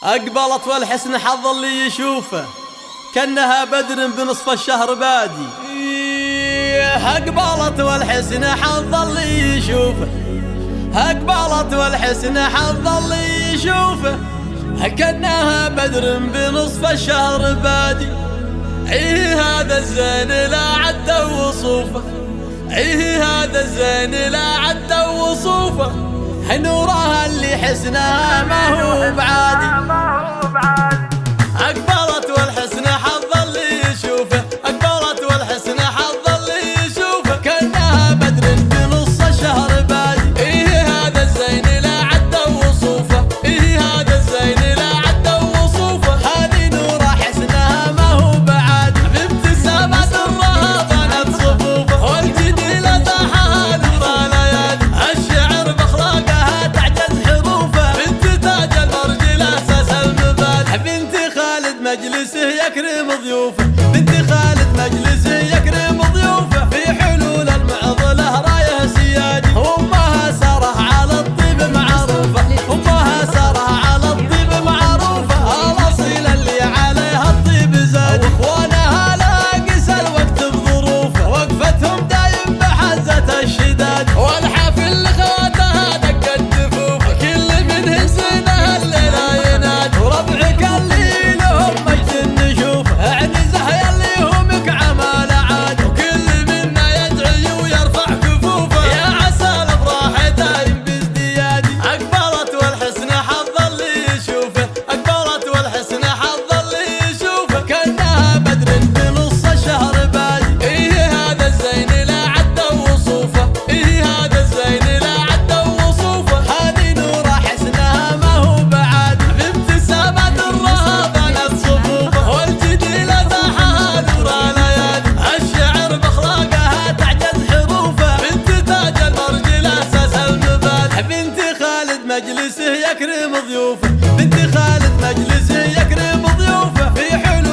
أقبلت والحسن حظ اللي يشوفه كأنها بدر بنصف الشهر بادي. أقبلت والحسن حظ اللي يشوفه، أقبلت والحسن حظ اللي يشوفه كأنها بدر بنصف الشهر بادي. هذا الزين لا عد وصوفه، هذا الزين لا عد وصوفه، نورها اللي حسنها ما هو بعادي. أقبلت والحسن حظ اللي يشوفه، أقبلت والحسن حظ اللي يشوفه كأنها بدر بنص الشهر بادي. هذا الزين لا عد وصوفه، هذا الزين لا عد وصوفه، هذه نورها حسنها ما هو بعادي. بابتسامات الرها ضنت صفوفه، والجديلة طاحها نور الليالي، الشعر باخلاقها تعجز حروفه، بنت تاج المرجل اساس المبادئ. بنت خالد مجلسه يكرم ضيوفه، بنت خالد مجلسه يكرم ضيوفه، في حلول المعضله رايه سيادي. امها ساره على الطيب معروفه، امها ساره على الطيب معروفه، الاصيله اللي عليها الطيب زاد. واخوانها لا قسى الوقت بظروفه، وقفتهم دايم بحزه الشداد، والحافل لاخواتها دقت دفوفه، كل منهم زينها الليله يناد. وربعك اللي لهم مجد نشوفه، اعنزه يلي همك عمال عاد، وكل منا يدعي ويرفع كفوفه، يا عسى الافراح دايم بازديادي. اقبلت والحسن حظ اللي يشوفه، اقبلت والحسن حظ اللي يشوفه كأنها بدر بنص الشهر بادي. هذا الزين لا عد وصوفه، هذا الزين لا عد وصوفه، هذه نورها حسنها ما هو بعادي. بابتسامات الرها ضنت صفوفه، والجديلة طاحها نور الليالي، الشعر باخلاقها تعجز حروفه، بنت تاج المرجل اساس المبادئ. بنت خالد مجلسه يكرم ضيوفه، بنت خالد مجلسه يكرم ضيوفه، في حلول